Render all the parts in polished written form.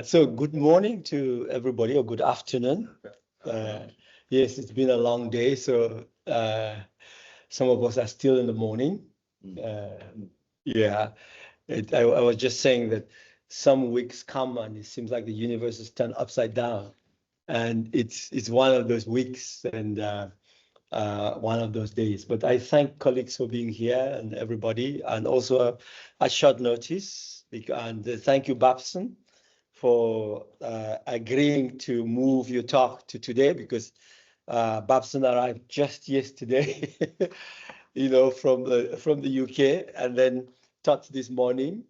So good morning to everybody, or good afternoon. Yes, it's been a long day, so some of us are still in the morning. Yeah, I was just saying that some weeks come and it seems like the universe is turned upside down, and it's one of those weeks and one of those days. But I thank colleagues for being here and everybody, and also at short notice. And thank you, Babson, for agreeing to move your talk to today, because Babson arrived just yesterday, from the UK, and then taught this morning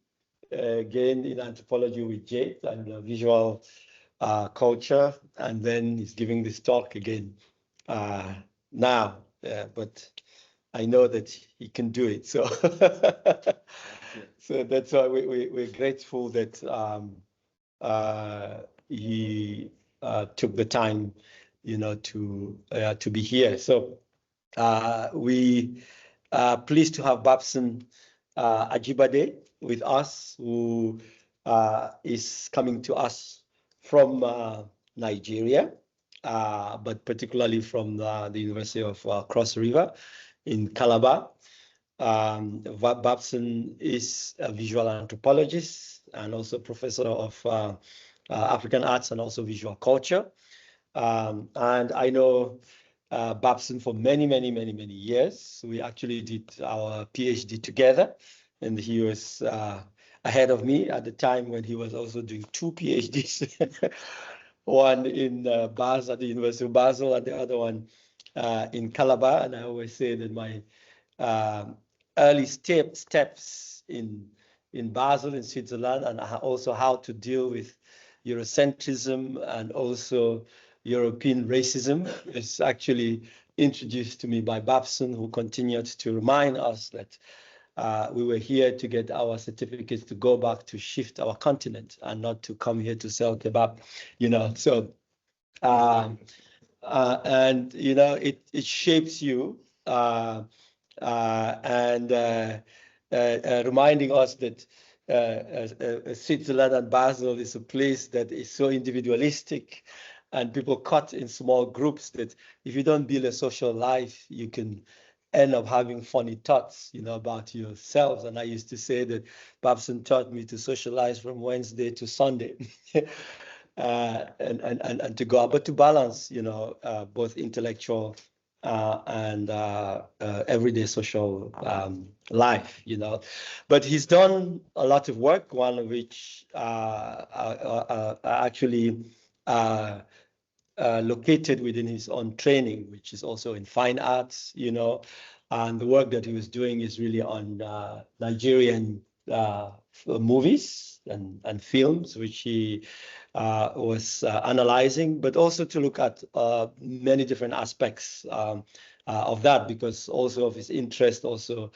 again in anthropology with Jade and visual culture, and then he's giving this talk again now. But I know that he can do it, so so that's why we're grateful that he took the time, to be here. So we are pleased to have Babson Ajibade with us, who is coming to us from Nigeria, but particularly from the University of Cross River in Calabar. Babson is a visual anthropologist and also professor of African arts and also visual culture. And I know Babson for many years. We actually did our PhD together, and he was ahead of me at the time when he was also doing two PhDs, one in Basel, at the University of Basel, and the other one in Calabar. And I always say that my early steps in Basel, in Switzerland, and also how to deal with Eurocentrism and also European racism is actually introduced to me by Babson, who continued to remind us that we were here to get our certificates to go back to shift our continent and not to come here to sell kebab, So, and it shapes you. And reminding us that Switzerland and Basel is a place that is so individualistic, and people cut in small groups, that if you don't build a social life, you can end up having funny thoughts, about yourselves. And I used to say that Babson taught me to socialize from Wednesday to Sunday, and to go out, but to balance, both intellectual and everyday social life, But he's done a lot of work, one of which actually located within his own training, which is also in fine arts, and the work that he was doing is really on Nigerian movies and films, which he was analyzing, but also to look at many different aspects of that, because also of his interest also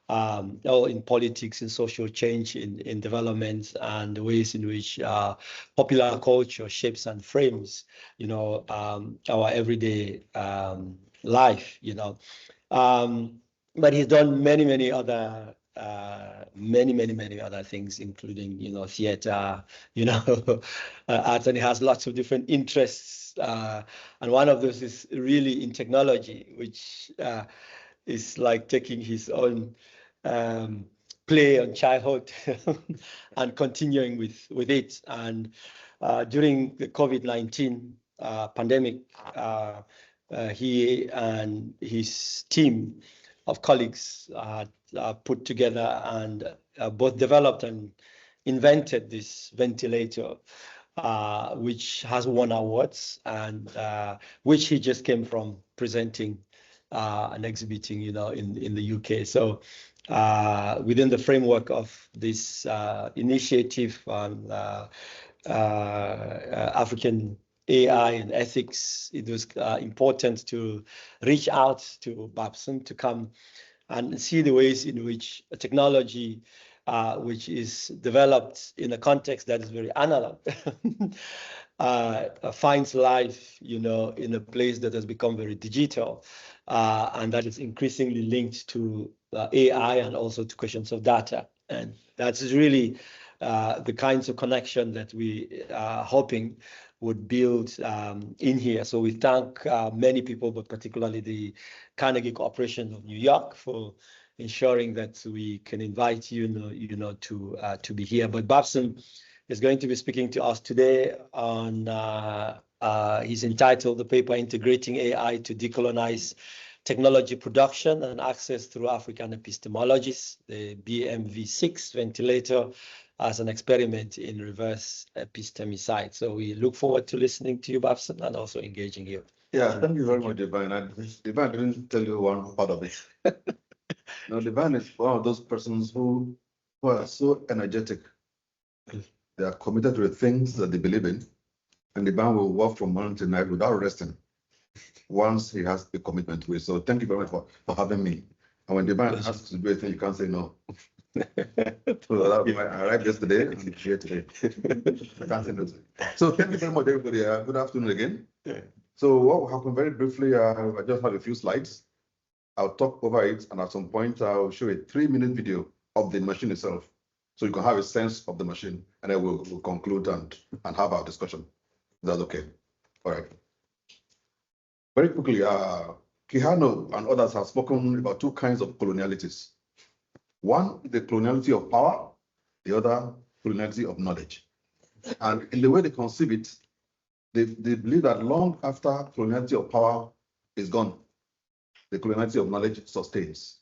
in politics and social change in development, and the ways in which popular culture shapes and frames, our everyday life, But he's done many other many other things, including theater, arts, and he has lots of different interests, and one of those is really in technology, which is like taking his own play on childhood and continuing with it. And during the COVID-19 pandemic, he and his team of colleagues put together and both developed and invented this ventilator, which has won awards, and which he just came from presenting and exhibiting, in the UK. So within the framework of this initiative on African AI and ethics, it was important to reach out to Babson to come and see the ways in which a technology which is developed in a context that is very analog finds life, in a place that has become very digital, and that is increasingly linked to AI and also to questions of data. And that's really the kinds of connection that we are hoping would build in here. So we thank many people, but particularly the Carnegie Corporation of New York for ensuring that we can invite you to be here. But Babson is going to be speaking to us today on, he's entitled the paper Integrating AI to Decolonize Technology Production and Access Through African Epistemologies, the BMV-6 Ventilator as an Experiment in Reverse Epistemicide. So we look forward to listening to you, Babson, and also engaging you. Yeah, thank you very much, Divine. Divine didn't tell you one part of it. Now, Divine is one of those persons who are so energetic. They are committed to the things that they believe in, and Divine will work from morning to night without resting once he has a commitment to it. So thank you very much for having me. And when Divine asks to do a thing, you can't say no. So I arrived yesterday and I'm here today. I can't say no. So thank you very much, everybody. Good afternoon again. So what will happen very briefly, I just have a few slides. I'll talk over it, and at some point, I'll show a 3-minute video of the machine itself, so you can have a sense of the machine, and then we'll conclude and have our discussion. Is that okay? All right. Very quickly, Quijano and others have spoken about two kinds of colonialities. One, the coloniality of power, the other, coloniality of knowledge. And in the way they conceive it, they believe that long after coloniality of power is gone, the coloniality of knowledge sustains.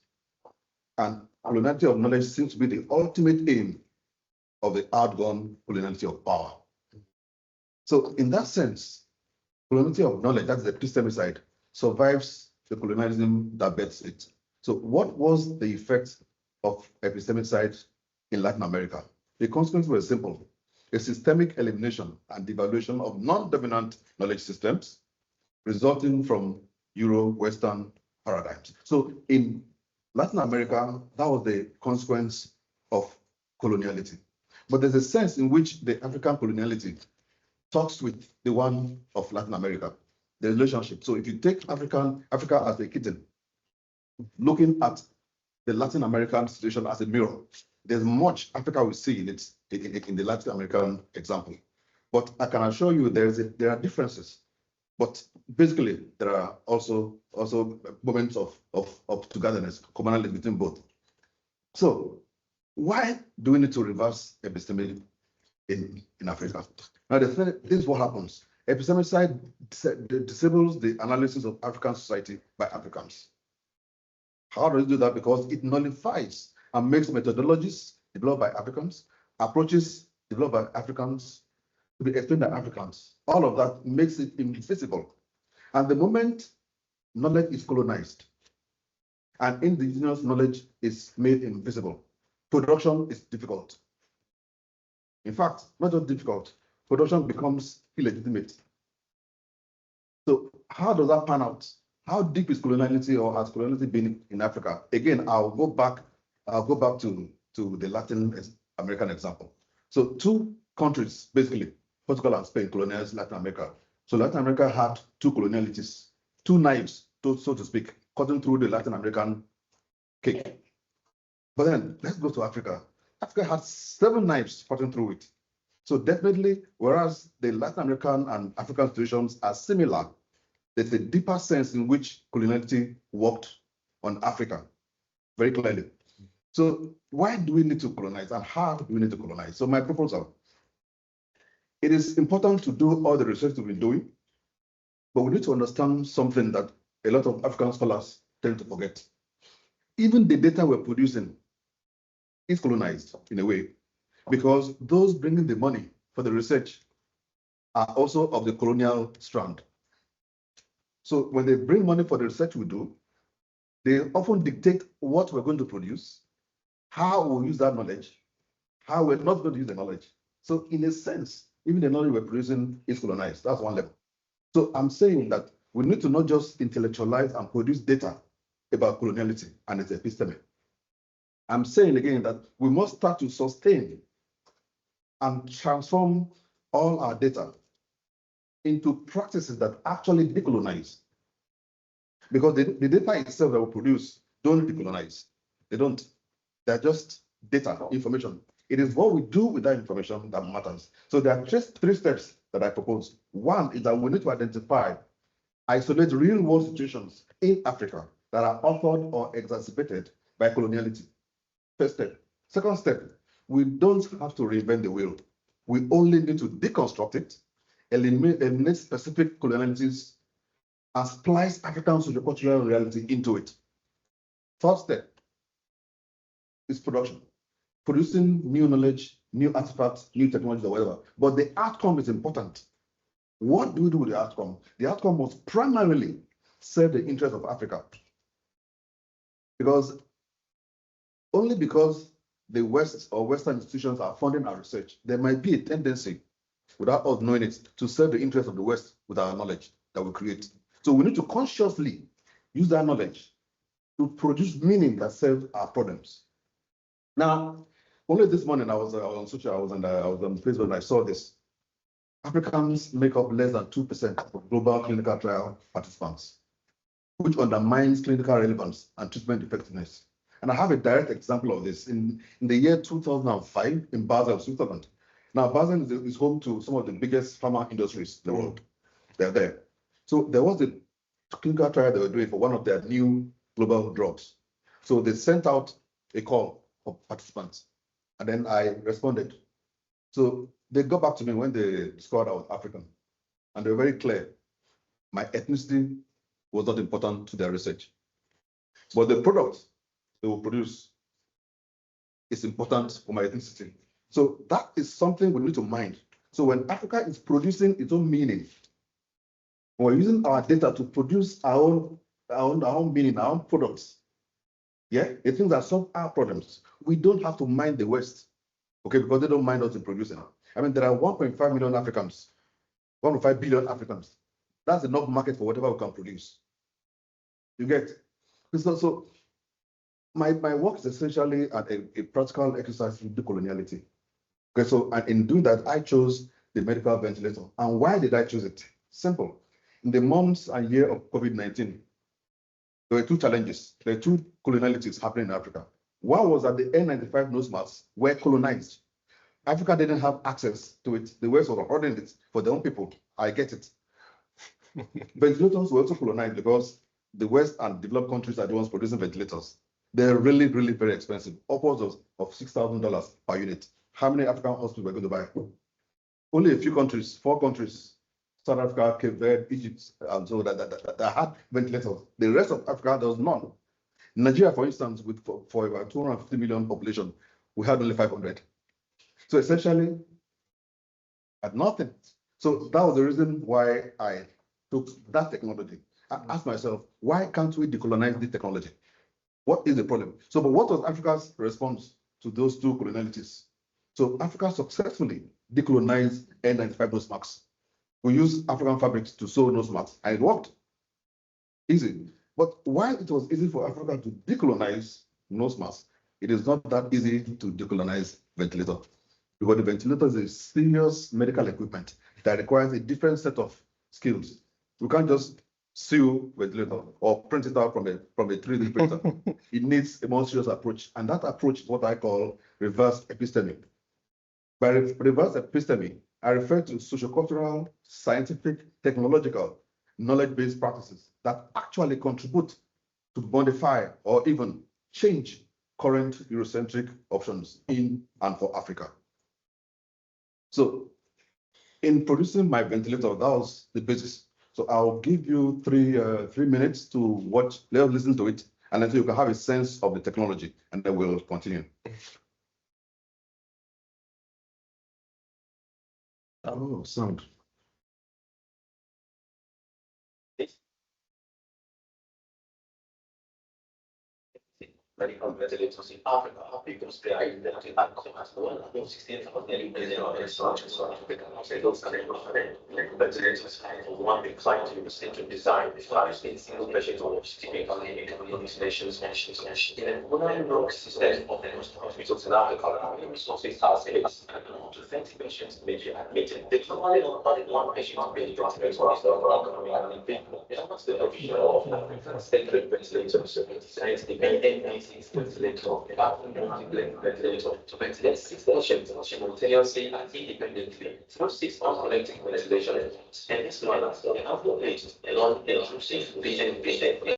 And coloniality of knowledge seems to be the ultimate aim of the outgone coloniality of power. So in that sense, coloniality of knowledge, that's the Epistemicide, survives the colonialism that bets it. So what was the effect of Epistemicide in Latin America? The consequences were simple: a systemic elimination and devaluation of non-dominant knowledge systems resulting from Euro-Western paradigms. So in Latin America, that was the consequence of coloniality. But there's a sense in which the African coloniality talks with the one of Latin America, the relationship. So if you take Africa as a kitten, looking at the Latin American situation as a mirror, there's much Africa will see in it in the Latin American example. But I can assure you there are differences. But basically, there are also moments of togetherness, commonality between both. So why do we need to reverse epistemology in Africa? Now, this is what happens. Epistemicide disables the analysis of African society by Africans. How does it do that? Because it nullifies and makes methodologies developed by Africans, approaches developed by Africans, to be explained by Africans. All of that makes it invisible. And the moment knowledge is colonized and indigenous knowledge is made invisible, production is difficult. In fact, not just difficult, production becomes illegitimate. So how does that pan out? How deep is coloniality, or has coloniality been in Africa? Again, I'll go back to the Latin American example. So two countries, basically, Portugal and Spain, colonized Latin America. So Latin America had two colonialities, two knives, so to speak, cutting through the Latin American cake. But then let's go to Africa. Africa had 7 knives cutting through it. So definitely, whereas the Latin American and African situations are similar, there's a deeper sense in which coloniality worked on Africa, very clearly. So why do we need to colonize, and how do we need to colonize? So my proposal: it is important to do all the research we've been doing, but we need to understand something that a lot of African scholars tend to forget. Even the data we're producing is colonized in a way, because those bringing the money for the research are also of the colonial strand. So when they bring money for the research we do, they often dictate what we're going to produce, how we'll use that knowledge, how we're not going to use the knowledge. So in a sense, even the knowledge we're producing is colonized. That's one level. So I'm saying that we need to not just intellectualize and produce data about coloniality and its episteme. I'm saying again that we must start to sustain and transform all our data into practices that actually decolonize. Because the data itself that we produce don't decolonize. They don't. They're just data, information. It is what we do with that information that matters. So there are just 3 steps that I propose. One is that we need to identify, isolate real-world situations in Africa that are authored or exacerbated by coloniality. First step. Second step, we don't have to reinvent the wheel. We only need to deconstruct it, eliminate specific colonialities, and splice African sociocultural reality into it. Third step is production. Producing new knowledge, new artifacts, new technologies, or whatever. But the outcome is important. What do we do with the outcome? The outcome must primarily serve the interest of Africa. Because only because the West or Western institutions are funding our research, there might be a tendency, without us knowing it, to serve the interest of the West with our knowledge that we create. So we need to consciously use that knowledge to produce meaning that serves our problems. Now, only this morning I was on Facebook and I saw this. Africans make up less than 2% of global clinical trial participants, which undermines clinical relevance and treatment effectiveness. And I have a direct example of this. In the year 2005 in Basel, Switzerland. Now, Basel is home to some of the biggest pharma industries in the world. They're there. So there was a clinical trial they were doing for one of their new global drugs. So they sent out a call for participants, and then I responded. So they got back to me when they discovered I was African, and they were very clear. My ethnicity was not important to their research, but the product they will produce is important for my ethnicity. So that is something we need to mind. So when Africa is producing its own meaning, we're using our data to produce our own meaning, our own products. Yeah, the things that solve our problems. We don't have to mind the West, okay, because they don't mind us in producing. I mean, there are 1.5 million Africans, 1.5 billion Africans. That's enough market for whatever we can produce. You get? So my work is essentially a practical exercise in decoloniality. Okay, so and in doing that, I chose the medical ventilator. And why did I choose it? Simple. In the months and year of COVID-19, there were 2 challenges. There were 2 colonialities happening in Africa. One was that the N95 nose masks were colonized. Africa didn't have access to it. The West was hoarding it for their own people. I get it. Ventilators were also colonized because the West and developed countries are the ones producing ventilators. They're really, really very expensive, upwards of $6,000 per unit. How many African hospitals were going to buy? Only a few countries, 4 countries, South Africa, Cape Verde, Egypt, and so that had ventilators. The rest of Africa, there was none. Nigeria, for instance, for about 250 million population, we had only 500. So essentially, had nothing. So that was the reason why I took that technology. I asked myself, why can't we decolonize this technology? What is the problem? So, but what was Africa's response to those 2 colonialities? So Africa successfully decolonized N95 nose masks. We used African fabrics to sew nose masks, and it worked. Easy. But while it was easy for Africa to decolonize nose masks, it is not that easy to decolonize ventilator. Because the ventilator is a serious medical equipment that requires a different set of skills. We can't just sew ventilator or print it out from a 3D printer. It needs a more serious approach. And that approach is what I call reverse epistemic. By reverse epistemic, I refer to sociocultural, scientific, technological, knowledge-based practices that actually contribute to modify or even change current Eurocentric options in and for Africa. So in producing my ventilator, that was the basis. So I'll give you 3 minutes to watch, let's listen to it, and then you can have a sense of the technology, and then we'll continue. Oh, sound. Medical ventilators in Africa because they are invented at as well. Those 16 of the ventilators have one big client to distinctive design, in single patient or typically nations. In a colonial system of the hospitals in Africa, resources are scarce up to 30 patients may be admitted. The colonial one patient being transferred to the economy people. It almost the provision of African sacred ventilators. Besides the BMV-6 ventilator, multi-blade ventilator to ventilate 6 patients simultaneously and independently through 6 unconnected ventilation efforts. And this manner, the output a non-intrusive BMV.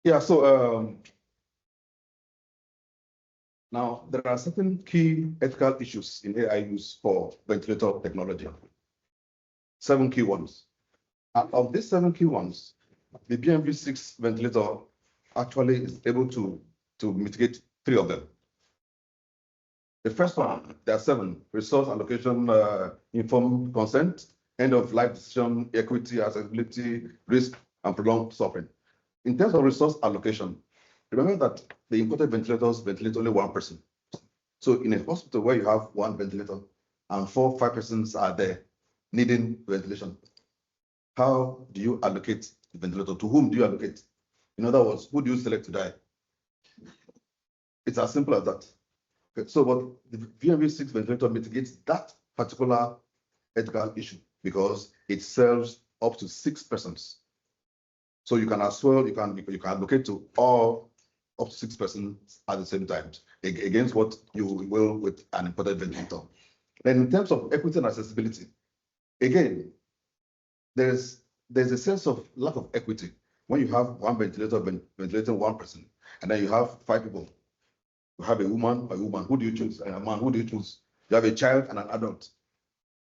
Yeah, so now there are certain key ethical issues in AI use for ventilator technology. 7 key ones. Of these 7 key ones, the BMV-6 ventilator actually is able to mitigate 3 of them. The first one, there are 7: resource allocation, informed consent, end of life decision, equity, accessibility, risk, and prolonged suffering. In terms of resource allocation, remember that the imported ventilators ventilate only 1 person. So in a hospital where you have 1 ventilator and 4 or 5 persons are there needing ventilation, how do you allocate the ventilator? To whom do you allocate? In other words, who do you select to die? It's as simple as that. Okay, so but the BMV-6 ventilator mitigates that particular ethical issue because it serves up to 6 persons. So you can as well, you can allocate to all up to 6 persons at the same time, against what you will with an imported ventilator. Then in terms of equity and accessibility, again, there's a sense of lack of equity when you have 1 ventilator ventilating 1 person, and then you have 5 people. You have a woman, who do you choose? And a man, who do you choose? You have a child and an adult.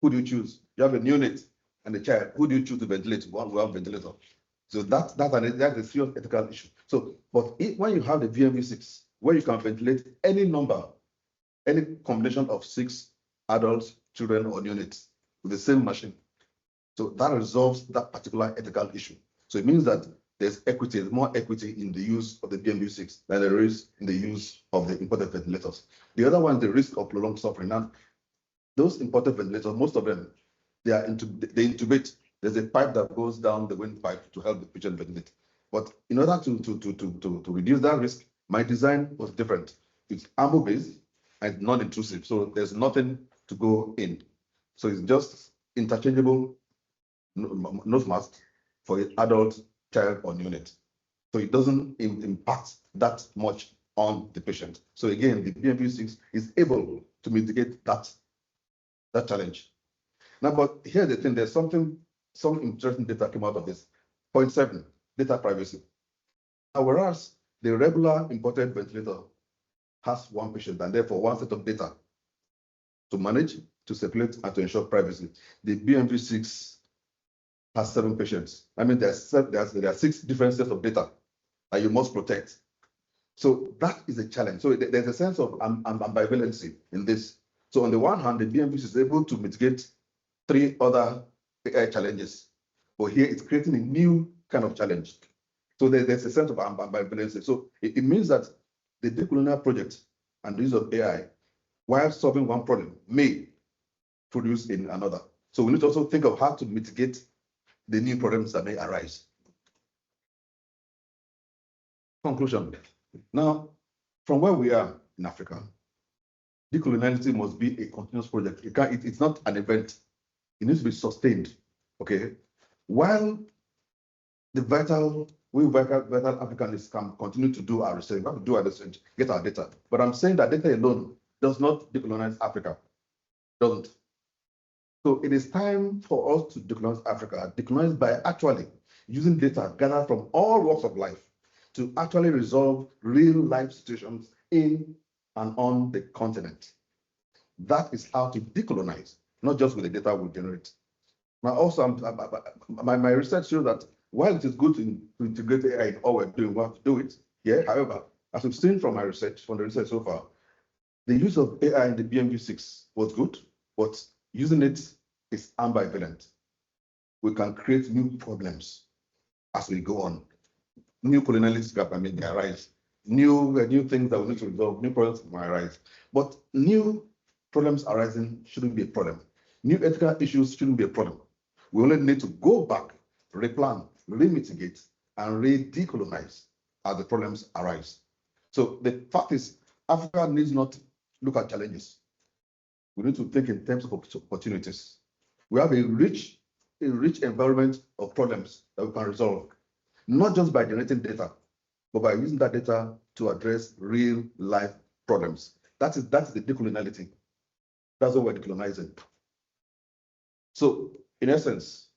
Who do you choose? You have a neonate and a child. Who do you choose to ventilate? One ventilator. So that's a serious ethical issue. So, but when you have the BMV-6, where you can ventilate any number, any combination of 6 adults, children, or neonates with the same machine, so that resolves that particular ethical issue. So it means that there's more equity in the use of the BMV-6 than there is in the use of the imported ventilators. The other one is the risk of prolonged suffering. Now, those imported ventilators, most of them, they intubate. There's a pipe that goes down the windpipe to help the patient ventilate. But in order to reduce that risk, my design was different. It's ammo-based and non-intrusive, so there's nothing to go in. So it's just interchangeable nose mask for adult, child, or neonate. So it doesn't impact that much on the patient. So again, the BMV-6 is able to mitigate that challenge. Now, but here's the thing, there's some interesting data came out of this. Point 7, data privacy. Now, whereas the regular imported ventilator has one patient and therefore one set of data to manage, to circulate, and to ensure privacy, the BMV-6 has 7 patients. I mean, there are 6 different sets of data that you must protect. So that is a challenge. So there's a sense of ambivalency in this. So on the one hand, the BMV is able to mitigate 3 other AI challenges, but here it's creating a new kind of challenge. So there's a sense of ambivalency. So it means that the decolonial project and the use of AI, while solving one problem, may produce in another. So we need to also think of how to mitigate the new problems that may arise. Conclusion. Now, from where we are in Africa, decoloniality must be a continuous project. It's not an event. It needs to be sustained. Okay. While the vital Africans can continue to do our research, we have to do our research, get our data. But I'm saying that data alone does not decolonize Africa. Doesn't. So it is time for us to decolonize Africa, decolonize by actually using data gathered from all walks of life to actually resolve real life situations in and on the continent. That is how to decolonize, not just with the data we generate. Now, also, my research shows that while it is good to integrate AI in all we're doing, we have to do it. Yeah. However, as we've seen from the research so far, the use of AI in the BMV-6 was good, but using it is ambivalent. We can create new problems as we go on. New colonialist gap, may arise. New things that we need to resolve, new problems might arise. But new problems arising shouldn't be a problem. New ethical issues shouldn't be a problem. We only need to go back, replan, re-mitigate, and re-decolonize as the problems arise. So the fact is, Africa needs not look at challenges. We need to think in terms of opportunities. We have a rich environment of problems that we can resolve, not just by generating data, but by using that data to address real life problems. That's the decoloniality. That's what we're decolonizing. So in essence,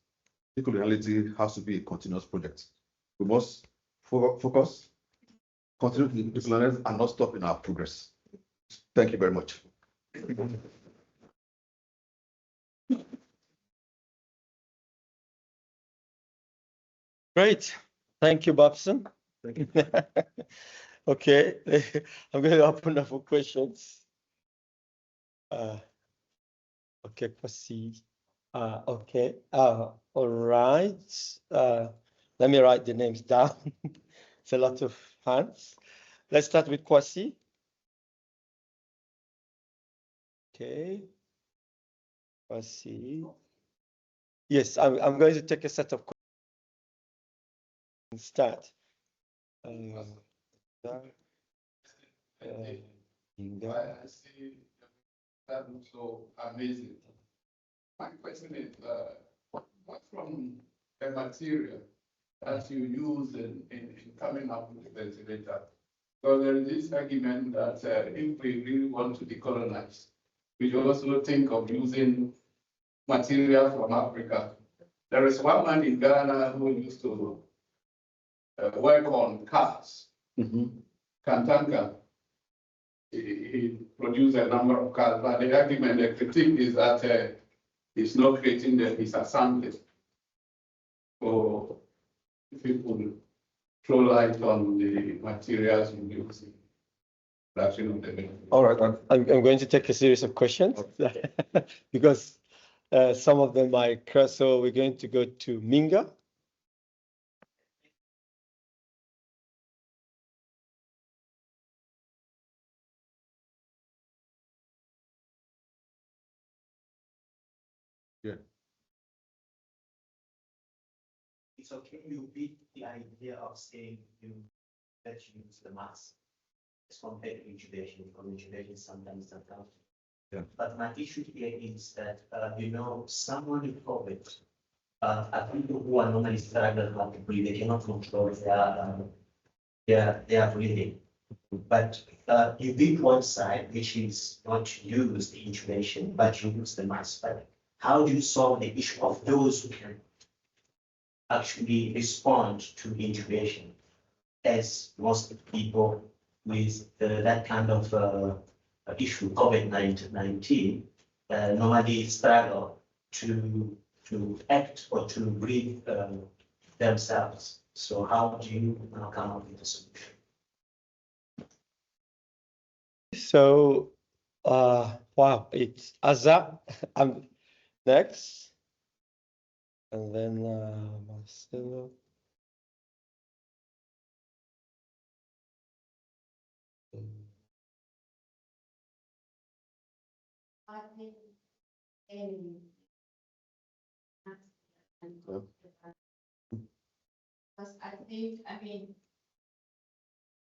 decoloniality has to be a continuous project. We must focus, continue to decolonize, and not stop in our progress. Thank you very much. Great. Thank you, Babson. Thank you. Okay, I'm going to open up for questions. Okay, proceed. Okay, all right. Let me write the names down. It's a lot of hands. Let's start with Kwasi. Okay, Kwasi. Yes, I'm going to take a set of questions and start. I see that looks so amazing. My question is, what from a material that you use in coming up with the ventilator? So there is this argument that if we really want to decolonize, we should also think of using material from Africa. There is one man in Ghana who used to work on cars. Kantanka. He produced a number of cars, but the argument, the critique is that he's not creating them, he's assembling. So if you could throw light on the materials you use in production of the vehicle. All right, I'm going to take a series of questions because some of them are cross. So we're going to go to Minga. Yeah. It's okay, you beat the idea of saying that you use the mass as compared to intubation, because intubation sometimes doesn't help. Yeah. But my issue here is that, someone with COVID, are people who are normally struggling how to breathe, they cannot control their they are breathing. But you pick one side, which is not to use the intubation, but you use the mass spec. How do you solve the issue of those who can actually respond to intubation, as most people with that kind of issue, COVID-19, normally struggle to act or to breathe themselves. So how do you now come up with a solution? So, wow, it's Azab. I'm next. And then Marcelo. I think because I mean,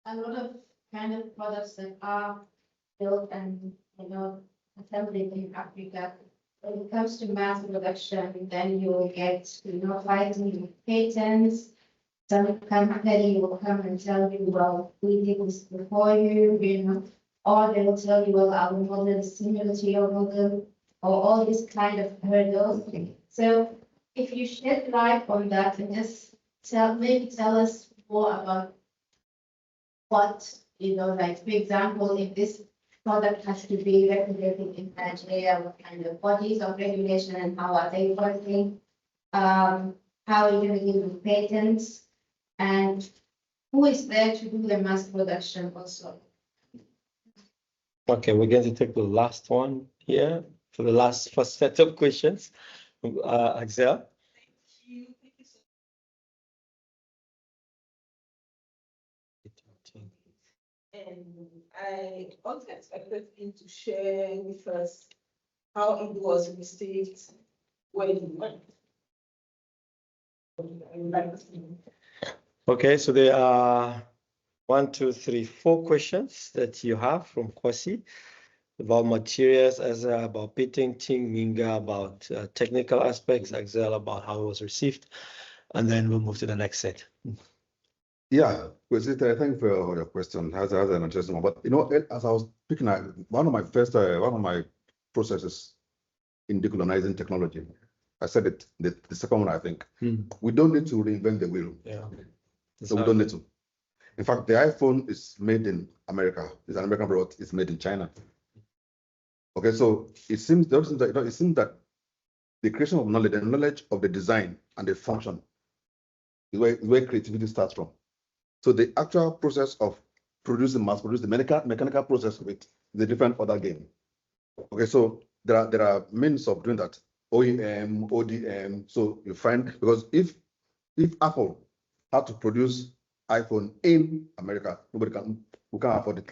a lot of kind of products that are built and, assembled in Africa, when it comes to mass production, then you will get, fighting with patents. Some company will come and tell you, well, we did this before you, or they will tell you, well, our model is similar to your model, or all these kind of hurdles. So if you shed light on that and just tell us more about what, like, for example, if this product has to be regulated in Nigeria, what kind of bodies of regulation and how are they working? How are you going to deal with patents? And who is there to do the mass production also? Okay, we're going to take the last one here for the first set of questions. Axel. And I also expected him to share with us how it was received when he went. Okay, so there are 1, 2, 3, 4 questions that you have from Kwasi about materials, Ezra about patenting, Minga about technical aspects, Axel about how it was received, and then we'll move to the next set. Yeah, Kwesi, thank you for your question. Has an interesting one. But as I was picking at one of my processes in decolonizing technology, I said it the second one, I think. We don't need to reinvent the wheel. Yeah. So we don't need to. In fact, the iPhone is made in America. It's an American product. It's made in China. Okay, so it seems that the creation of knowledge, the knowledge of the design and the function is where creativity starts from. So the actual process of mass produce, the mechanical process of it is a different other game. Okay, so there are means of doing that. OEM, ODM. So you find, because if Apple had to produce iPhone in America, we can't afford it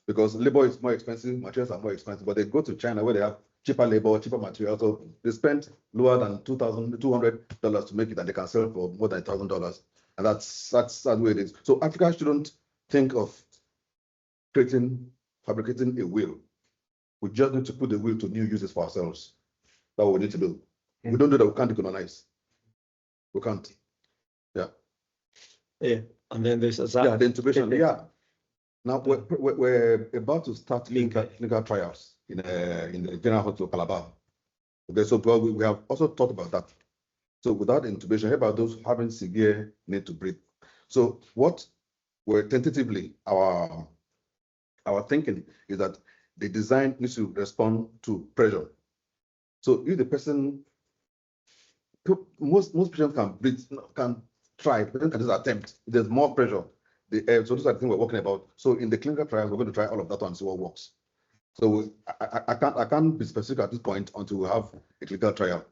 because labor is more expensive, materials are more expensive. But they go to China where they have cheaper labor, cheaper materials. So they spend lower than $200 to make it, and they can sell for more than $1,000. And that's the way it is. So Africa shouldn't think of fabricating a wheel. We just need to put the wheel to new uses for ourselves. That's what we need to do. If we don't do that, we can't decolonize. We can't. Yeah. Yeah. And then there's Azab. Yeah, the intubation. Yeah. Now we're about to start clinical trials in the General Hospital Calabar. Okay, so we have also thought about that. So without intubation, how about those having severe need to breathe? So what we're tentatively our thinking is that the design needs to respond to pressure. So if the person, most patients can breathe, can try, the patient can just attempt. If there's more pressure, so those are the things we're working about. So in the clinical trials, we're going to try all of that and see what works. So I can't be specific at this point until we have a clinical trial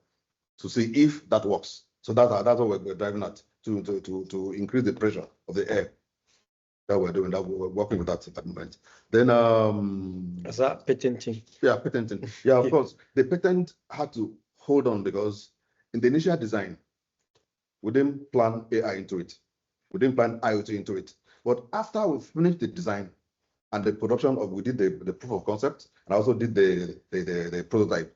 to see if that works. So that's what we're driving at, to increase the pressure of the air that we're doing, that we're working with that at the moment. Then Is that patenting? Yeah, patenting. Yeah, of course. The patent had to hold on because in the initial design, we didn't plan AI into it. We didn't plan IoT into it. But after we finished the design and the production we did the proof of concept, and I also did the prototype.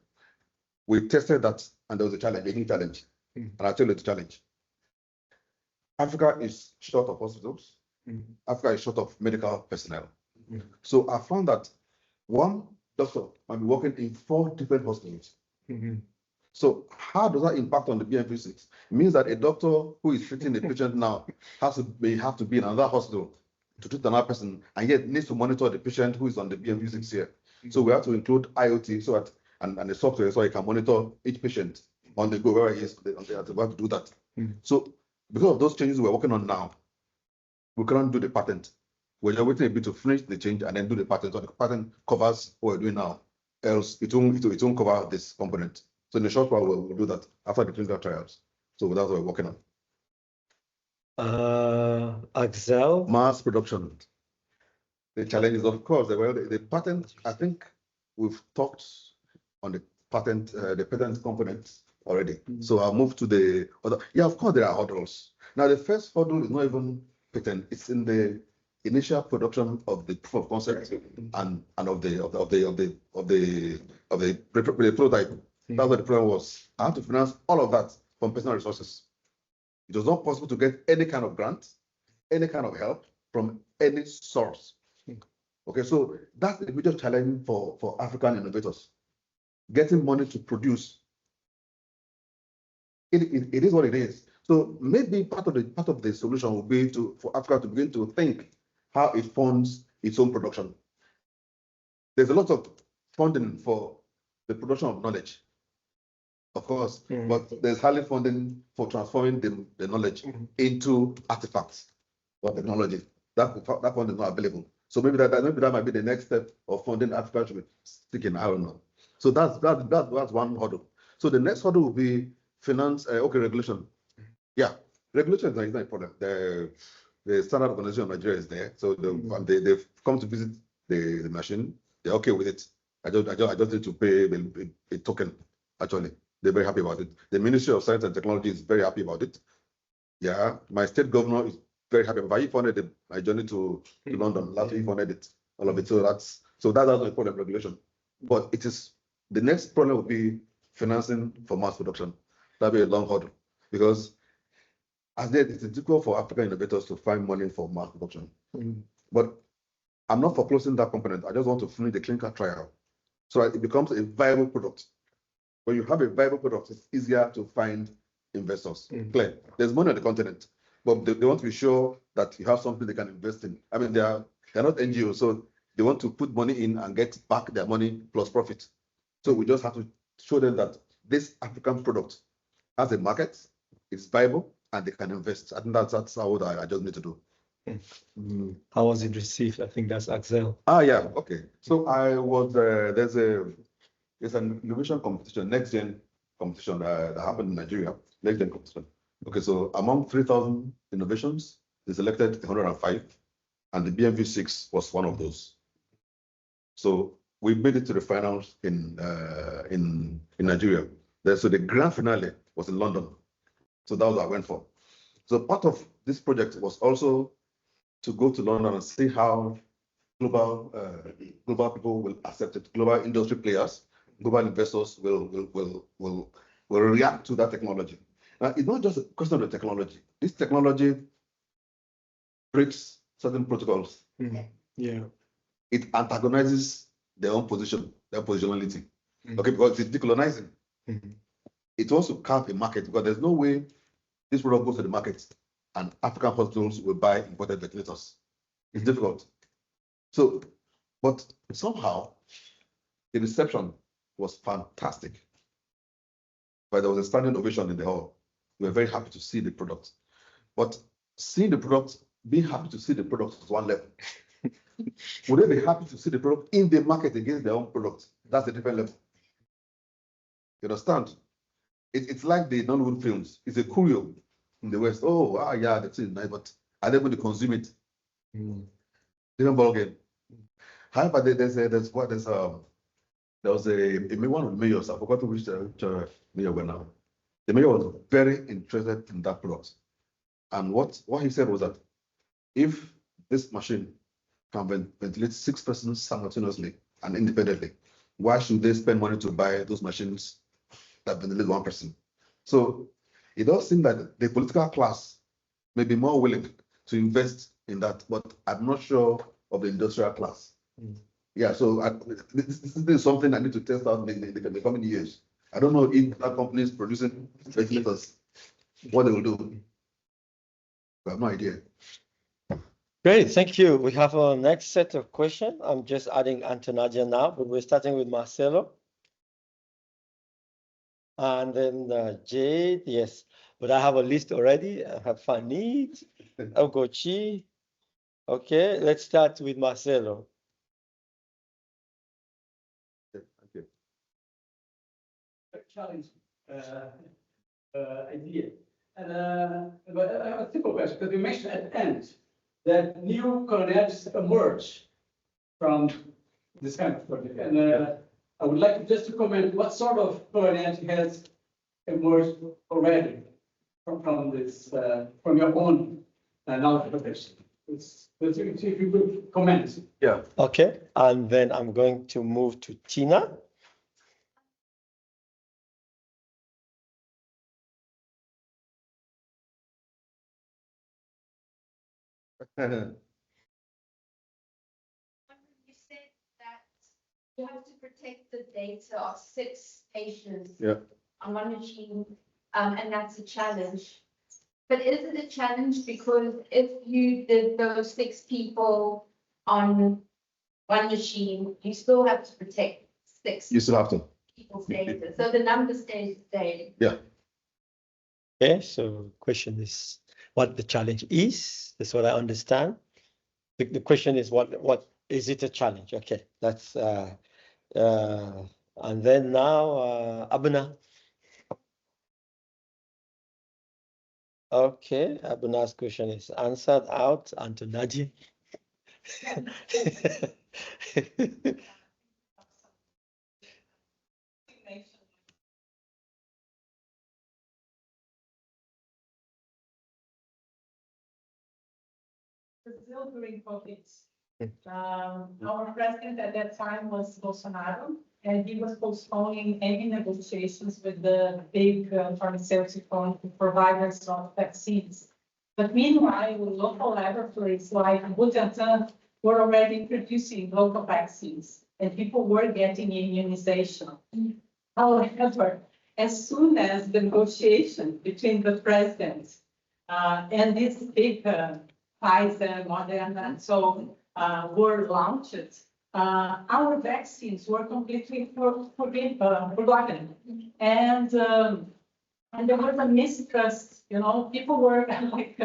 We tested that, and there was a new challenge. And I'll tell you the challenge. Africa is short of hospitals. Africa is short of medical personnel. So I found that one doctor might be working in 4 different hospitals. So how does that impact on the BMV-6? It means that a doctor who is treating a patient now may have to be in another hospital to treat another person, and yet needs to monitor the patient who is on the BMV-6 here. So we have to include IoT so that and the software so you can monitor each patient on the go wherever he is. We have to do that. So because of those changes we're working on now, we cannot do the patent. We're just waiting a bit to finish the change and then do the patent. So the patent covers what we're doing now. Else it won't cover this component. So in the short while we'll do that after the clinical trials. So that's what we're working on. Axel? Mass production. The challenge is, of course, the patent. I think we've talked on the patent component already. So I'll move to the other. Yeah, of course there are hurdles. Now the first hurdle is not even patent. It's in the initial production of the proof of concept and of the prototype. That's what the problem was. I had to finance all of that from personal resources. It was not possible to get any kind of grant, any kind of help from any source. Okay, so that's a major challenge for African innovators. Getting money to produce. It is what it is. So maybe part of the solution will be for Africa to begin to think how it funds its own production. There's a lot of funding for the production of knowledge, of course, but there's hardly funding for transforming the knowledge into artifacts or technology. That fund is not available. So maybe that might be the next step of funding Africa should be sticking. I don't know. So that's one hurdle. So the next hurdle will be finance. Regulation. Yeah, regulation is not a problem. The standard organization of Nigeria is there, so they've come to visit the machine. They're okay with it. I just need to pay a token. Actually, they're very happy about it. The Ministry of Science and Technology is very happy about it. Yeah, my state governor is very happy about it. He funded my journey to London. Last week he funded it, all of it. So that's not a problem, regulation. But it is the next problem will be financing for mass production. That'll be a long hurdle because as yet it's difficult for African innovators to find money for mass production. But I'm not foreclosing that component. I just want to finish the clinical trial so that it becomes a viable product. When you have a viable product, it's easier to find investors. Clear. There's money on the continent, but they want to be sure that you have something they can invest in. I mean, they're not NGOs, so they want to put money in and get back their money plus profit. So we just have to show them that this African product has a market, it's viable, and they can invest. I think that's what I just need to do. How was it received? I think that's Axel. Yeah, okay. So I was there's an innovation competition, next gen competition that happened in Nigeria. Next gen competition. Okay, so among 3,000 innovations, they selected 105, and the BMV-6 was one of those. So we made it to the finals in Nigeria. So the grand finale was in London. So that was what I went for. So part of this project was also to go to London and see how global people will accept it. Global industry players, global investors will react to that technology. Now, it's not just a question of the technology. This technology breaks certain protocols. Yeah. It antagonizes their own position, their positionality. Okay, because it's decolonizing. It wants to carve a market because there's no way this product goes to the market and African hospitals will buy imported ventilators. It's difficult. So, but somehow the reception was fantastic. But there was a standing ovation in the hall. We were very happy to see the product. But seeing the product, being happy to see the product is one level. Would they be happy to see the product in the market against their own product? That's a different level. You understand? It's like the Nollywood films. It's a curio in the West. Oh, yeah, that's it, nice, but are they going to consume it? Different ball game. However, there was one of the mayors. I forgot which mayor went now. The mayor was very interested in that product, and what he said was that if this machine can ventilate 6 persons simultaneously and independently, why should they spend money to buy those machines that ventilate 1 person? So it does seem that the political class may be more willing to invest in that, but I'm not sure of the industrial class. Yeah, so this is something I need to test out in the coming years. I don't know if that company is producing ventilators, what they will do. I have no idea. Great, thank you. We have our next set of questions. I'm just adding Antonadia now, but we're starting with Marcelo. And then Jade, yes. But I have a list already. I have Fanit, Ogochi. Okay, let's start with Marcelo. Thank you. Challenge idea. And but I have a simple question, because you mentioned at the end that new colonialities emerge from this kind of project. And I would like just to comment what sort of coloniality has emerged already from this, from your own knowledge profession. If you would comment. Yeah. Okay, and then I'm going to move to Tina. You said that you have to protect the data of 6 patients on one machine, and that's a challenge. But is it a challenge because if you did those 6 people on one machine, you still have to protect 6 You still have to. people's data, so the number stays the same. Yeah. Okay, so question is what the challenge is. That's what I understand. The question is what is it a challenge? Okay, that's and then now Abuna. Okay, Abuna's question is answered out. Antonadia. Still during COVID, our president at that time was Bolsonaro, and he was postponing any negotiations with the big pharmaceutical providers of vaccines. But meanwhile, local laboratories like Butantan were already producing local vaccines, and people were getting immunization. However, as soon as the negotiation between the president and this big Pfizer, Moderna, and so were launched, our vaccines were completely forgotten. And there was a mistrust, people were like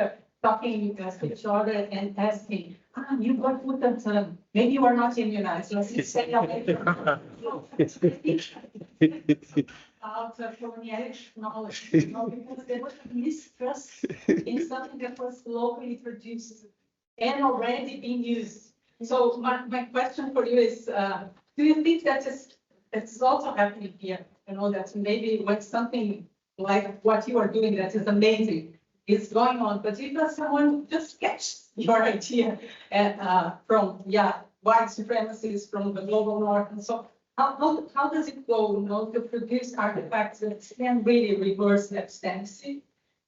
talking to each other and asking, you got Butantan, maybe you are not immunized, let's stay away from about colonial knowledge, because there was a mistrust in something that was locally produced and already being used. So my question for you is, do you think that it's also happening here? That maybe when something like what you are doing that is amazing is going on, but if someone just catches your idea from white supremacists from the global north and so. How does it go, to produce artifacts that can really reverse that stagnancy?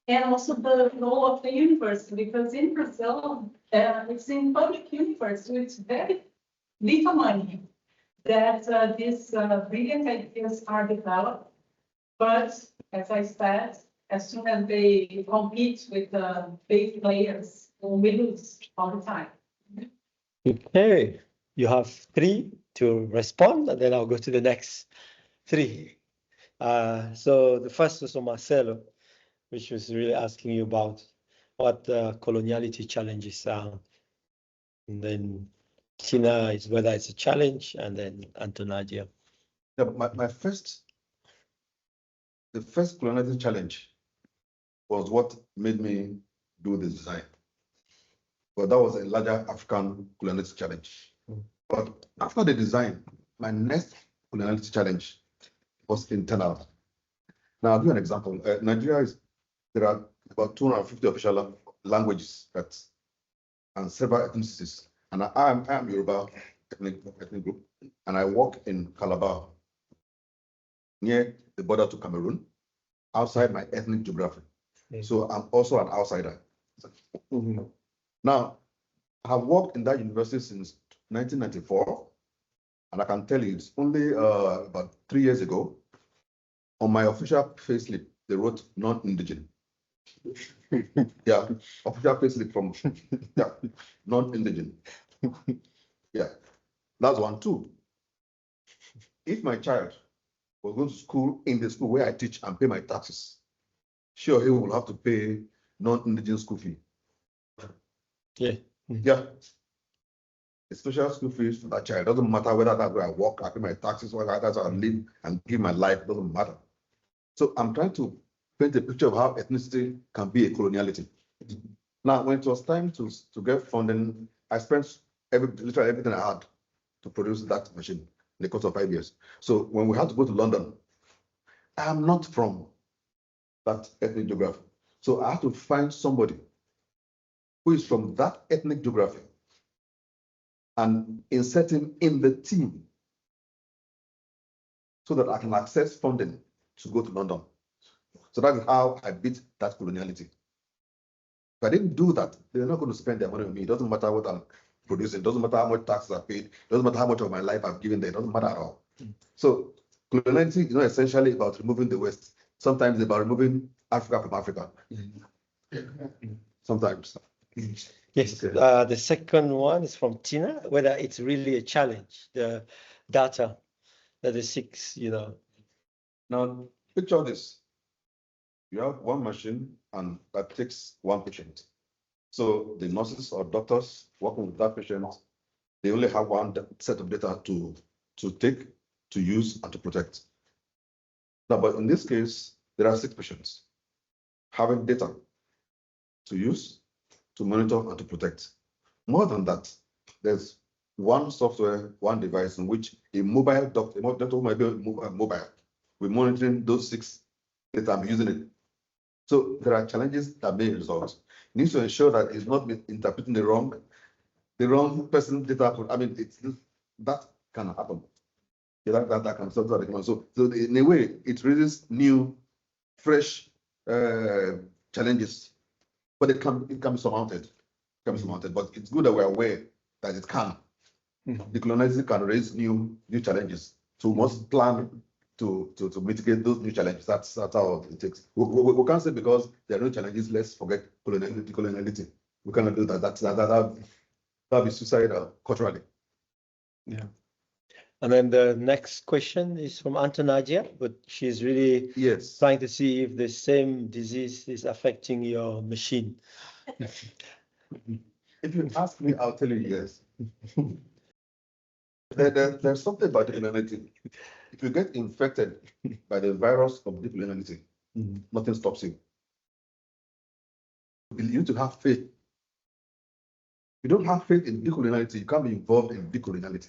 And also the role of the university, because in Brazil, it's in public university, it's very little money that these brilliant ideas are developed. But as I said, as soon as they compete with the big players, we lose all the time. Okay, you have 3 to respond, and then I'll go to the next 3. So the first was from Marcelo, which was really asking you about what coloniality challenges are. And then Tina is whether it's a challenge, and then Antonadia. Yeah, the first coloniality challenge was what made me do the design. But that was a larger African coloniality challenge. But after the design, my next coloniality challenge was internal. Now, I'll give you an example. Nigeria there are about 250 official languages and several ethnicities. And I am Yoruba ethnic group, and I work in Calabar, near the border to Cameroon, outside my ethnic geography. So I'm also an outsider. Now, I have worked in that university since 1994, and I can tell you it's only about 3 years ago, on my official payslip, they wrote non-indigenous. Yeah, official payslip from, yeah, non-indigenous. Yeah, that's one. Two, if my child was going to school in the school where I teach and pay my taxes, sure, he will have to pay non-indigenous school fee. Yeah. Yeah. A special school fees for that child. Doesn't matter whether that's where I work, I pay my taxes, whether that's where I live and give my life, doesn't matter. So I'm trying to paint a picture of how ethnicity can be a coloniality. Now, when it was time to get funding, I spent literally everything I had to produce that machine in the course of 5 years. So when we had to go to London, I am not from that ethnic geography. So I have to find somebody who is from that ethnic geography and insert him in the team so that I can access funding to go to London. So that's how I beat that coloniality. If I didn't do that, they're not going to spend their money on me. It doesn't matter what I'm producing. It doesn't matter how much taxes I paid. It doesn't matter how much of my life I've given them. It doesn't matter at all. So coloniality is not essentially about removing the West. Sometimes it's about removing Africa from Africa. Sometimes. Yes, the second one is from Tina, whether it's really a challenge, the data that the 6, Now, picture this. You have one machine and that takes one patient. So the nurses or doctors working with that patient, they only have one set of data to take, to use, and to protect. Now, but in this case, there are 6 patients having data to use, to monitor, and to protect. More than that, there's one software, one device in which a mobile doctor might be mobile. We're monitoring those 6 data and using it. So there are challenges that may result. You need to ensure that it's not interpreting the wrong person data. I mean, that can happen. Yeah, that can happen. So in a way, it raises new, fresh challenges, but it can be surmounted. But it's good that we're aware that it can. Decolonizing can raise new challenges. So we must plan to mitigate those new challenges. That's how it takes. We can't say because there are no challenges, let's forget coloniality. We cannot do that. That'll be suicidal culturally. Yeah. And then the next question is from Antonadia, but she's really trying to see if the same disease is affecting your machine. If you ask me, I'll tell you yes. There's something about decoloniality. If you get infected by the virus of decoloniality, nothing stops you. You need to have faith. If you don't have faith in decoloniality, you can't be involved in decoloniality.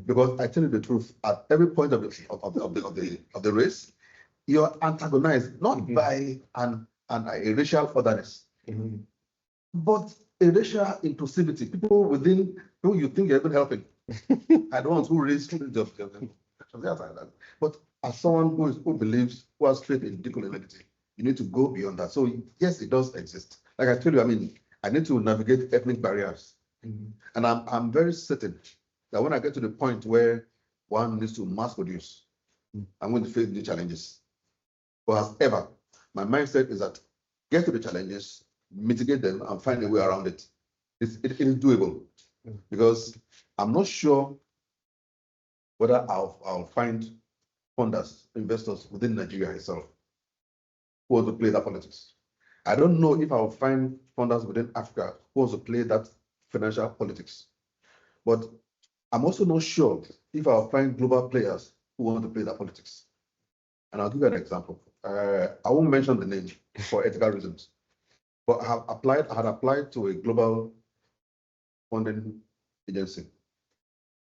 Because I tell you the truth, at every point of the race, you're antagonized not by a racial otherness, but a racial inclusivity. People within who you think you're even helping are the ones who raise students. But as someone who believes, who has faith in decoloniality, you need to go beyond that. So yes, it does exist. Like I told you, I mean, I need to navigate ethnic barriers, and I'm very certain that when I get to the point where one needs to mass produce, I'm going to face new challenges. But as ever, my mindset is that get to the challenges, mitigate them, and find a way around it. It is doable, because I'm not sure whether I'll find funders, investors within Nigeria itself who want to play that politics. I don't know if I'll find funders within Africa who want to play that financial politics. But I'm also not sure if I'll find global players who want to play that politics. And I'll give you an example. I won't mention the name for ethical reasons, but I had applied to a global funding agency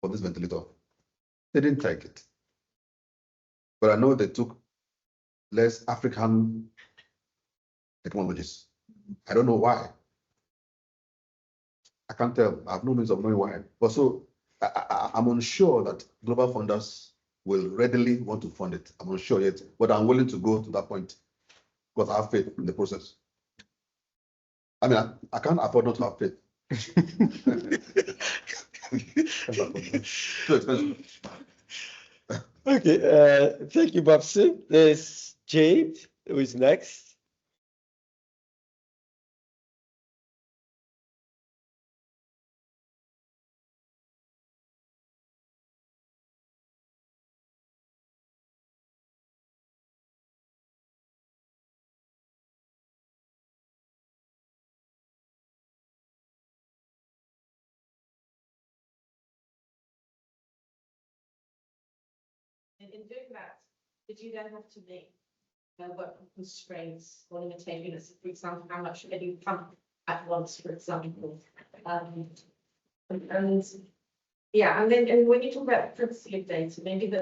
for this ventilator. They didn't take it. But I know they took less African technologies. I don't know why. I can't tell. I have no means of knowing why. But so I'm unsure that global funders will readily want to fund it. I'm unsure yet, but I'm willing to go to that point because I have faith in the process. I mean, I can't afford not to have faith. Too expensive. Okay, thank you, Babson. There's Jade, who is next. And in doing that, did you then have to make what constraints or limitations? For example, how much can you pump at once, for example? And yeah, and then when you talk about privacy of data, maybe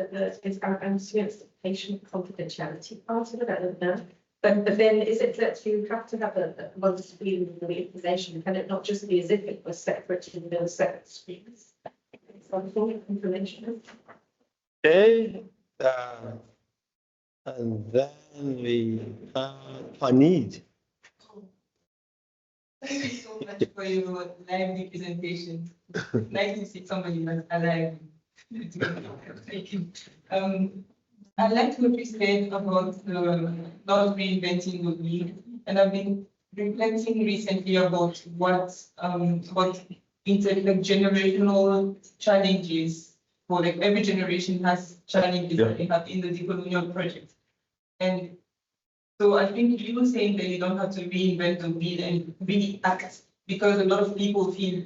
I'm assuming it's the patient confidentiality part of it. I don't know. But then is it that you have to have a once view of the information? Can it not just be as if it was separate in those separate screens? Something information. Okay, and then we have need. Thank you so much for your lively presentation. Nice to see somebody that's alive. I'd like to appreciate about not reinventing the wheel, and I've been reflecting recently about what intergenerational challenges. For like every generation has challenges that they have in the decolonial project. And so I think you were saying that you don't have to reinvent the wheel and really act, because a lot of people feel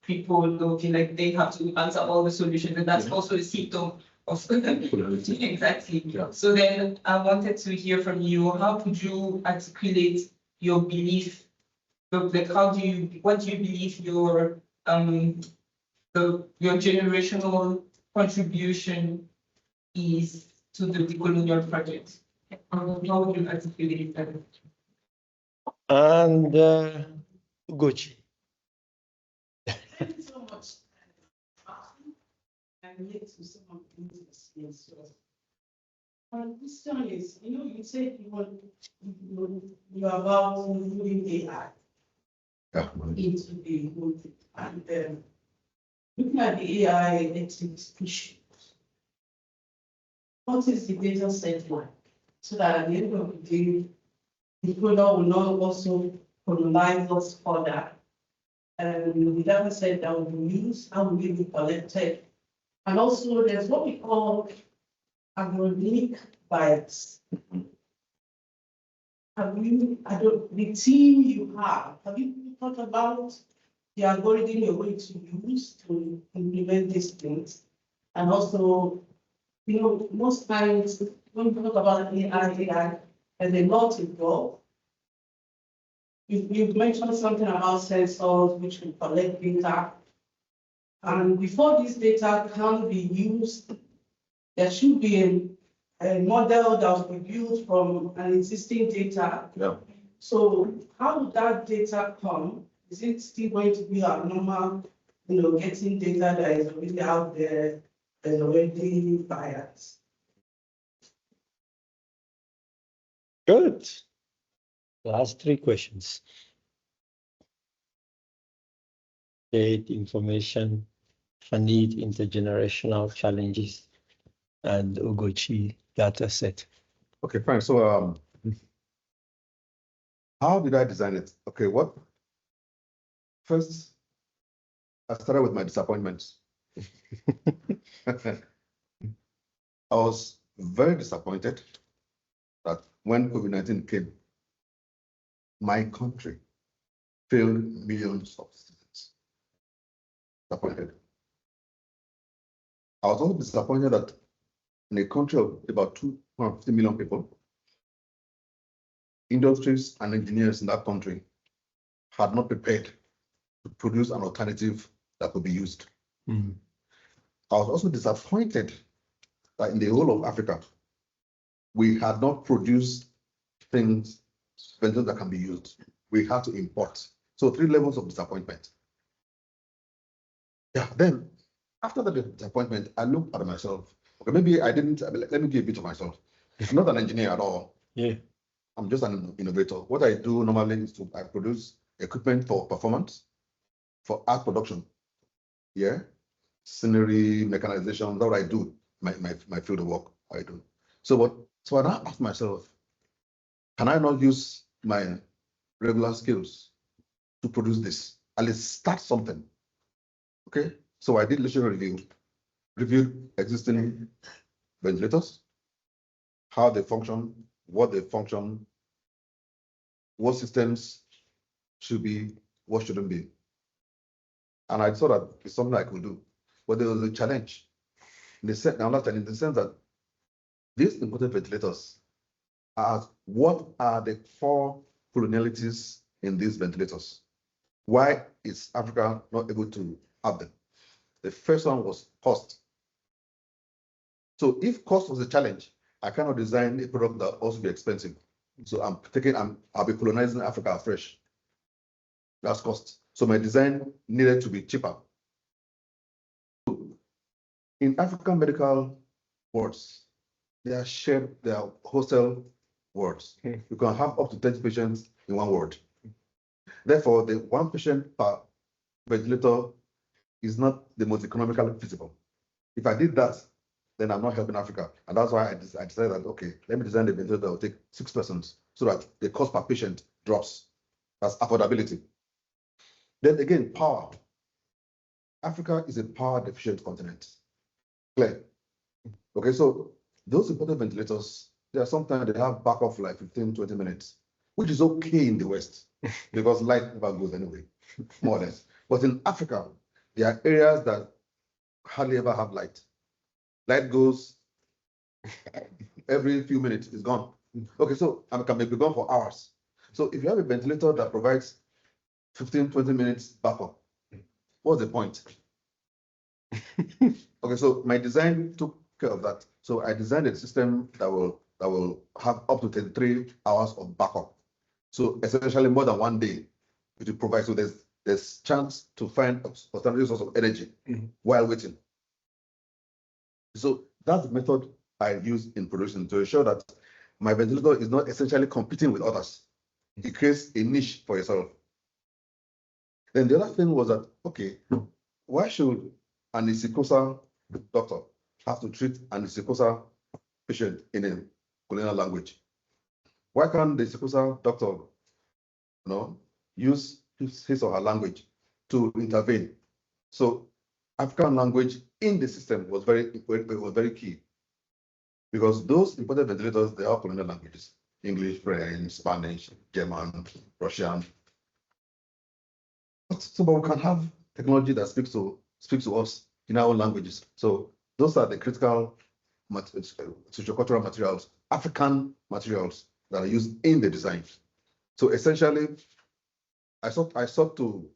like they have to answer all the solutions, and that's also a symptom of exactly. Yeah. So then I wanted to hear from you, how could you articulate your belief? Like what do you believe your generational contribution is to the decolonial project? How would you articulate that? And Ugochi. Thank you so much. I relate to some of the things. My question is, you said you are about including AI into the whole thing. And looking at the AI ethics issues, what is the data set like? So that at the end of the day, the product will not also colonize us further. And the data set that will be used, how will it be collected? And also, there's what we call agnomic bias. The team you have you thought about the algorithm you're going to use to implement these things? And also, most times when we talk about AI, there's a lot involved. You've mentioned something about sensors which will collect data. And before this data can be used, there should be a model that will be built from an existing data. Yeah. So how would that data come? Is it still going to be our normal, getting data that is already out there, there's already bias? Good. Last three questions. Data information, Fanid intergenerational challenges, and Ugochi data set. Okay, fine. So how did I design it? Okay, first, I started with my disappointments. I was very disappointed that when COVID-19 came, my country failed millions of citizens. Disappointed. I was also disappointed that in a country of about 250 million people, industries and engineers in that country had not prepared to produce an alternative that could be used. Mm. I was also disappointed that in the whole of Africa, we had not produced things that can be used. We had to import. So 3 levels of disappointment. Yeah, then after the disappointment, I looked at myself. Okay, maybe I didn't, let me give a bit of myself. I'm not an engineer at all. Yeah. I'm just an innovator. What I do normally is I produce equipment for performance for art production. Yeah, scenery, mechanization, that's what I do, my field of work, I do. So I now ask myself, can I not use my regular skills to produce this? At least start something. Okay, so I did literature review, reviewed existing ventilators, how they function, what they function, what systems should be, what shouldn't be. And I saw that it's something I could do. But there was a challenge. In the sense that these imported ventilators are, what are the core colonialities in these ventilators? Why is Africa not able to have them? The first one was cost. So if cost was a challenge, I cannot design a product that also be expensive. So I'll be colonizing Africa afresh. That's cost. So my design needed to be cheaper. In African medical wards, they are hostel wards. You can have up to 30 patients in one ward. Therefore, the one patient per ventilator is not the most economically feasible. If I did that, then I'm not helping Africa. And that's why I decided that, okay, let me design the ventilator that will take 6 persons so that the cost per patient drops. That's affordability. Then again, power. Africa is a power deficient continent. Clear. Okay, so those important ventilators, sometimes they have backup for like 15, 20 minutes, which is okay in the West because light never goes anyway, more or less. But in Africa, there are areas that hardly ever have light. Light goes every few minutes, it's gone. Okay, so it can be gone for hours. So if you have a ventilator that provides 15, 20 minutes backup, what's the point? Okay, so my design took care of that. So I designed a system that will have up to 33 hours of backup. So essentially more than one day it will provide. So there's chance to find alternative source of energy while waiting. So that's the method I use in production to ensure that my ventilator is not essentially competing with others. It creates a niche for yourself. Then the other thing was that, okay, why should an Isikosa doctor have to treat an Isikosa patient in a colonial language? Why can't the Isikosa doctor, use his or her language to intervene? So African language in the system was very key, because those imported ventilators, they are colonial languages: English, French, Spanish, German, Russian. But we can have technology that speaks to us in our own languages. So those are the critical sociocultural materials, African materials that are used in the design. So essentially, I sought to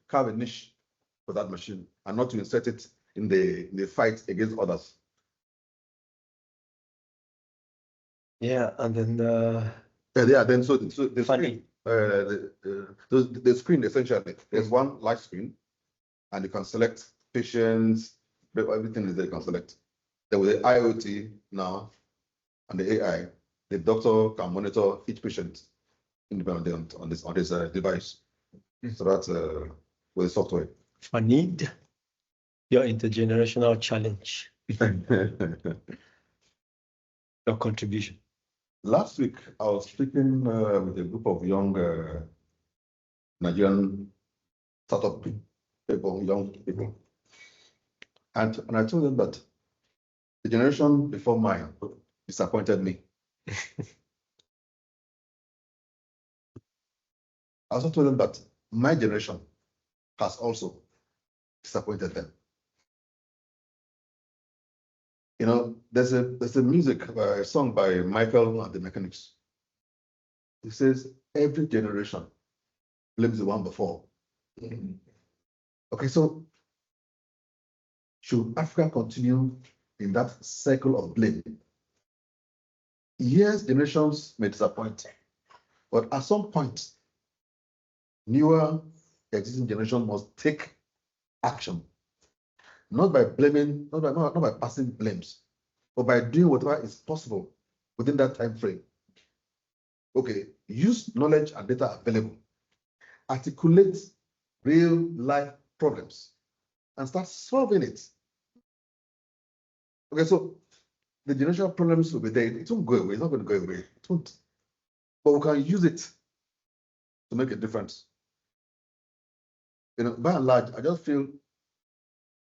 carve a niche for that machine and not to insert it in the fight against others. Yeah, and then so the screen, the screen essentially, there's one light screen, and you can select patients, everything is there, you can select. Then with the IoT now and the AI, the doctor can monitor each patient independently on this device. So that's with the software. Fanid, your intergenerational challenge, your contribution. Last week, I was speaking with a group of young Nigerian startup people, young people. And I told them that the generation before mine disappointed me. I also told them that my generation has also disappointed them. There's a music, a song by Michael and the Mechanics. It says, every generation blames the one before. Okay, so should Africa continue in that cycle of blame? Yes, generations may disappoint, but at some point, newer existing generation must take action. Not by blaming, not by passing blames, but by doing whatever is possible within that time frame. Okay, use knowledge and data available. Articulate real life problems and start solving it. Okay, so the generational problems will be there. It won't go away. It's not going to go away. It won't. But we can use it to make a difference. You know, by and large, I just feel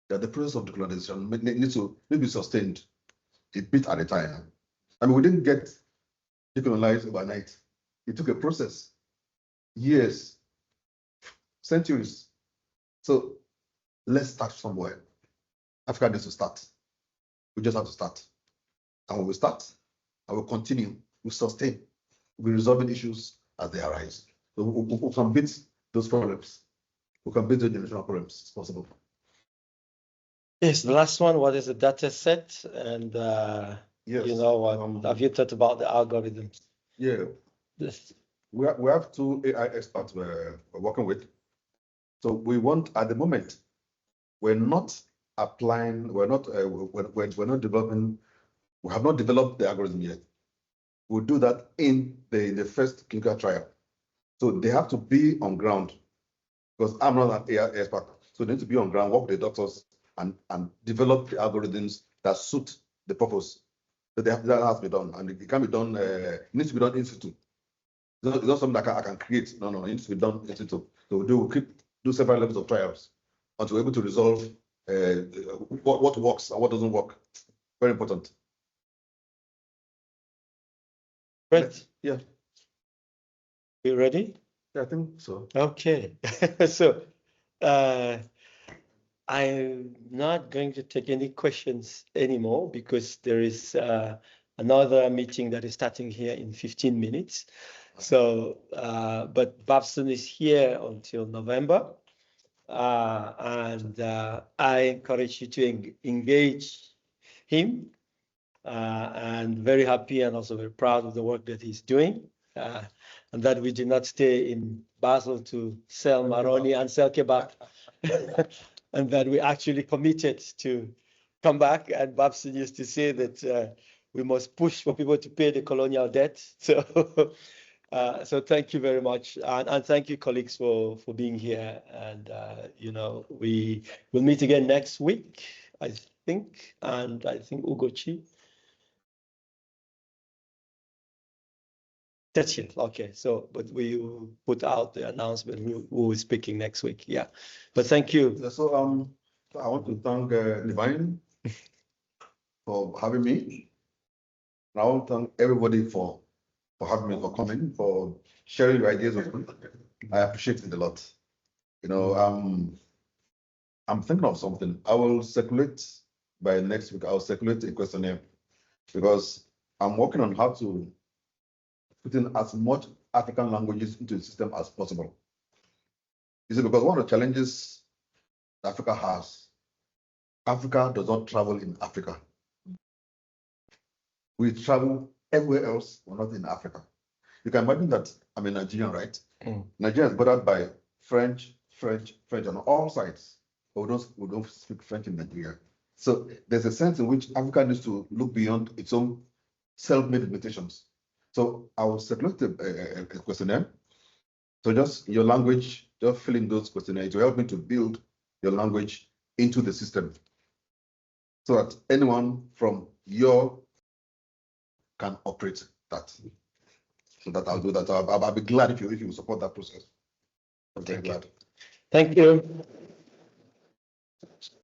that the process of decolonization needs to maybe be sustained a bit at a time. I mean, we didn't get decolonized overnight. It took a process, years, centuries. So let's start somewhere. Africa needs to start. We just have to start. And when we start, and we'll continue, we'll sustain, we'll be resolving issues as they arise. So we can beat those problems. We can beat the generational problems. It's possible. Yes, the last one, what is the data set? And, Yes. you know, have you thought about the algorithms? Yeah. This. We have two AI experts we're working with. So we want, at the moment, we're not applying, we're not developing, we have not developed the algorithm yet. We'll do that in the first clinical trial. So they have to be on ground, because I'm not an AI expert. So they need to be on ground, work with the doctors and develop the algorithms that suit the purpose. That has to be done. And it can be done, it needs to be done in situ. It's not something that I can create. No, it needs to be done in situ. So we'll do several levels of trials until we're able to resolve what works and what doesn't work. Very important. Right. Yeah. You ready? Yeah, I think so. Okay. So I'm not going to take any questions anymore because there is another meeting that is starting here in 15 minutes. So, but Babson is here until November. And I encourage you to engage him. And very happy and also very proud of the work that he's doing. And that we did not stay in Basel to sell maroni and sell kebab. And that we actually committed to come back. And Babson used to say that we must push for people to pay the colonial debt. So, so thank you very much. And thank you, colleagues, for being here. And, you know, we will meet again next week, I think. And I think Ugochi. 30th, okay. So, but we will put out the announcement who will be speaking next week. Yeah, but thank you. So I want to thank Divine for having me. And I want to thank everybody for having me, for coming, for sharing your ideas with me. I appreciate it a lot. You know, I'm thinking of something. I will circulate by next week. I'll circulate a questionnaire because I'm working on how to put in as much African languages into the system as possible. You see, because one of the challenges Africa has, Africa does not travel in Africa. We travel everywhere else, but not in Africa. You can imagine that I'm a Nigerian, right? Nigeria is bordered by French on all sides, but we don't speak French in Nigeria. So there's a sense in which Africa needs to look beyond its own self-made limitations. So I will circulate a questionnaire. So just your language, just fill in those questionnaires to help me to build your language into the system, so that anyone from your can operate that. So that I'll do that. I'll be glad if you support that process. I'm very glad. Thank you.